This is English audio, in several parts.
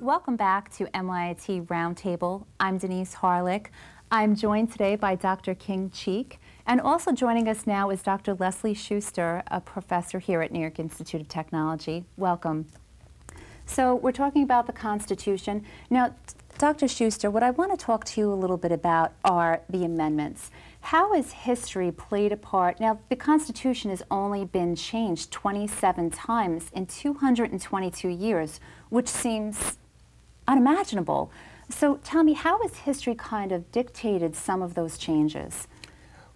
Welcome back to MIT Roundtable. I'm Denise Harlick. I'm joined today by Dr. King Cheek, and also joining us now is Dr. Leslie Schuster, a professor here at New York Institute of Technology. Welcome. So we're talking about the Constitution. Now, Dr. Schuster, what I want to talk to you a little bit about are the amendments. How has history played a part? Now, the Constitution has only been changed 27 times in 222 years, which seems unimaginable. So tell me, how has history kind of dictated some of those changes?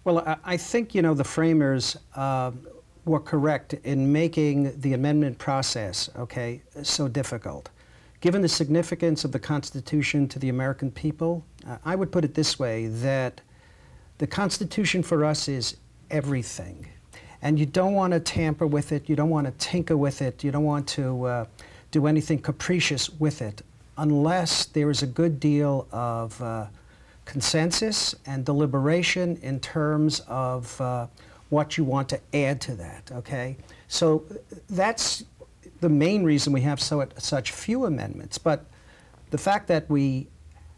Well, I think, you know, the framers were correct in making the amendment process, okay, so difficult. Given the significance of the Constitution to the American people, I would put it this way, that the Constitution for us is everything. And you don't want to tamper with it, you don't want to tinker with it, you don't want to do anything capricious with it, unless there is a good deal of consensus and deliberation in terms of what you want to add to that, okay? So that's the main reason we have such few amendments. But the fact that we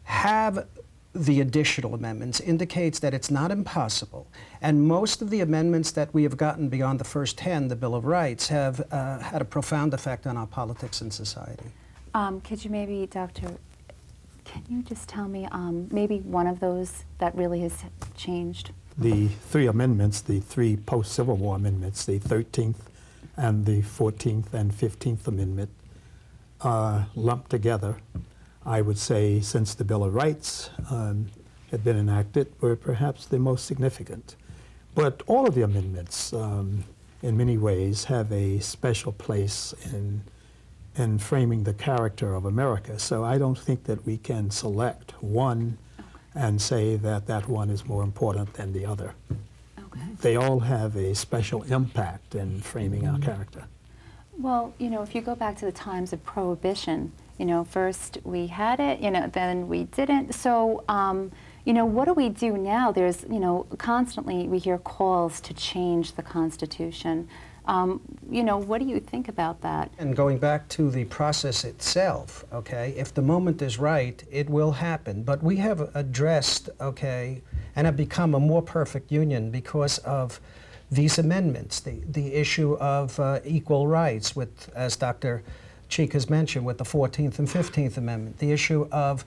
have the additional amendments indicates that it's not impossible. And most of the amendments that we have gotten beyond the first 10, the Bill of Rights, have had a profound effect on our politics and society. Could you maybe, Doctor, can you just tell me maybe one of those that really has changed? The three amendments, the three post-Civil War amendments, the 13th and the 14th and 15th Amendment, lumped together, I would say, since the Bill of Rights had been enacted, were perhaps the most significant. But all of the amendments, in many ways, have a special place in framing the character of America. So I don't think that we can select one and say that that one is more important than the other. Okay. They all have a special impact in framing our character. Well, you know, if you go back to the times of Prohibition, you know, first we had it, you know, then we didn't. So, you know, what do we do now? There's, you know, constantly we hear calls to change the Constitution. You know, what do you think about that? And going back to the process itself, okay, if the moment is right, it will happen. But we have addressed, okay, and have become a more perfect union because of these amendments, the issue of equal rights with, as Dr. Cheek has mentioned, with the 14th and 15th Amendment, the issue of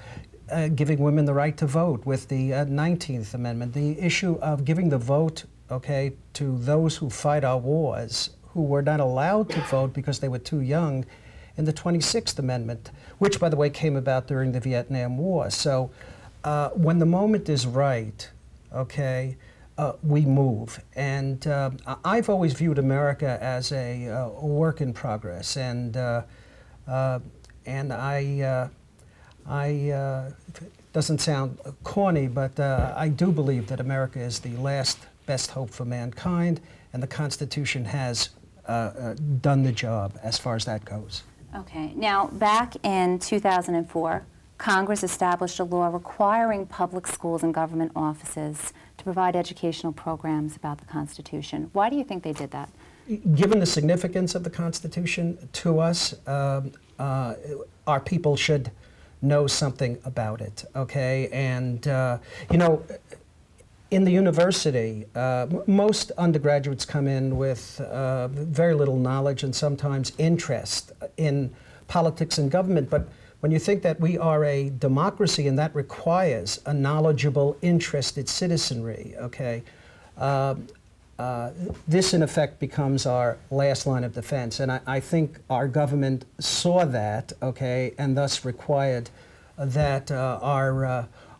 giving women the right to vote with the 19th Amendment, the issue of giving the vote, okay, to those who fight our wars, who were not allowed to vote because they were too young, in the 26th Amendment, which, by the way, came about during the Vietnam War. So when the moment is right, okay, we move. And I've always viewed America as a work in progress, and it doesn't sound corny, but I do believe that America is the last best hope for mankind, and the Constitution has done the job as far as that goes. Okay. Now, back in 2004, Congress established a law requiring public schools and government offices to provide educational programs about the Constitution. Why do you think they did that? Given the significance of the Constitution to us, our people should know something about it, okay? And, you know, in the university, most undergraduates come in with very little knowledge and sometimes interest in politics and government, but when you think that we are a democracy and that requires a knowledgeable, interested citizenry, okay, this in effect becomes our last line of defense. And I think our government saw that, okay, and thus required that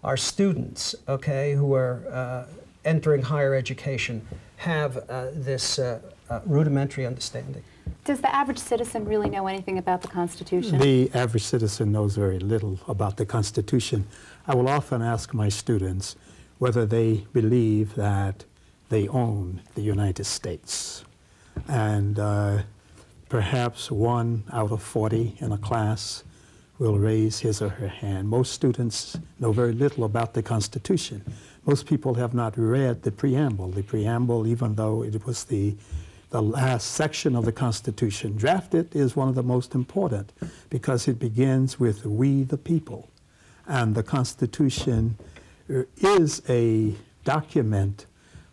our students, okay, who are entering higher education have this rudimentary understanding. Does the average citizen really know anything about the Constitution? The average citizen knows very little about the Constitution. I will often ask my students whether they believe that they own the United States. And perhaps 1 out of 40 in a class will raise his or her hand. Most students know very little about the Constitution. Most people have not read the preamble. The preamble, even though it was the the last section of the Constitution, drafted, is one of the most important because it begins with "we the people." And the Constitution is a document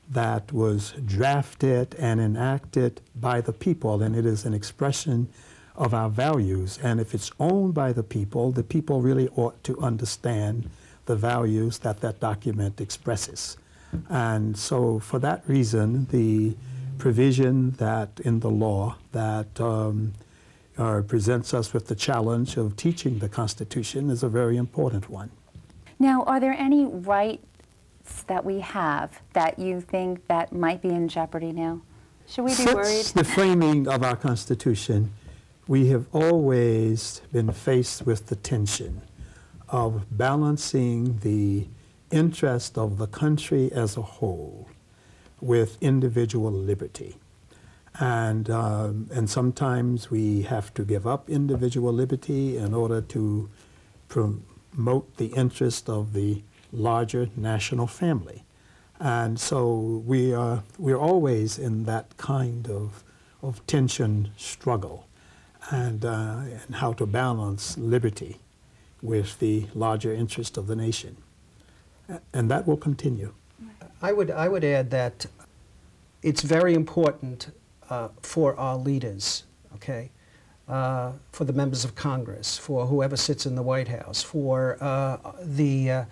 that was drafted and enacted by the people, and it is an expression of our values. And if it's owned by the people really ought to understand the values that that document expresses. And so for that reason, the provision that in the law that presents us with the challenge of teaching the Constitution is a very important one. Now, are there any rights that we have that you think that might be in jeopardy now? Should we be worried? Since the framing of our Constitution, we have always been faced with the tension of balancing the interest of the country as a whole with individual liberty. And sometimes we have to give up individual liberty in order to promote the interest of the larger national family. And so we're always in that kind of tension struggle and how to balance liberty with the larger interest of the nation. And that will continue. I would add that it's very important for our leaders, okay, for the members of Congress, for whoever sits in the White House, for the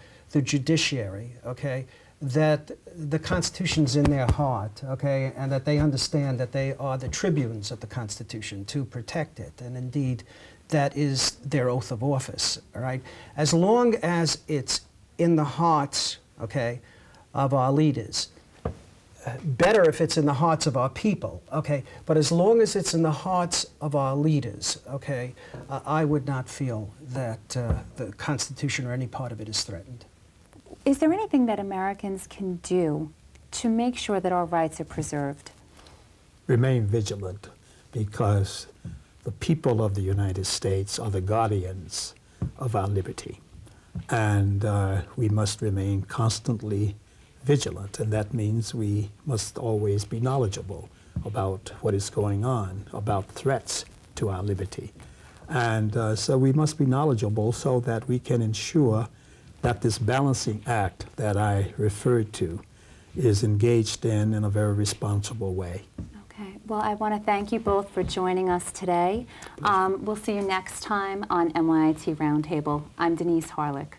judiciary, okay, that the Constitution's in their heart, okay, and that they understand that they are the tribunes of the Constitution to protect it, and indeed that is their oath of office, all right? As long as it's in the hearts, okay, of our leaders, better if it's in the hearts of our people, okay, but as long as it's in the hearts of our leaders, okay, I would not feel that the Constitution or any part of it is threatened. Is there anything that Americans can do to make sure that our rights are preserved? Remain vigilant, because the people of the United States are the guardians of our liberty. And we must remain constantly vigilant, and that means we must always be knowledgeable about what is going on, about threats to our liberty. And so we must be knowledgeable so that we can ensure that this balancing act that I referred to is engaged in a very responsible way. Okay. Well, I want to thank you both for joining us today. We'll see you next time on NYIT Roundtable. I'm Denise Harlick.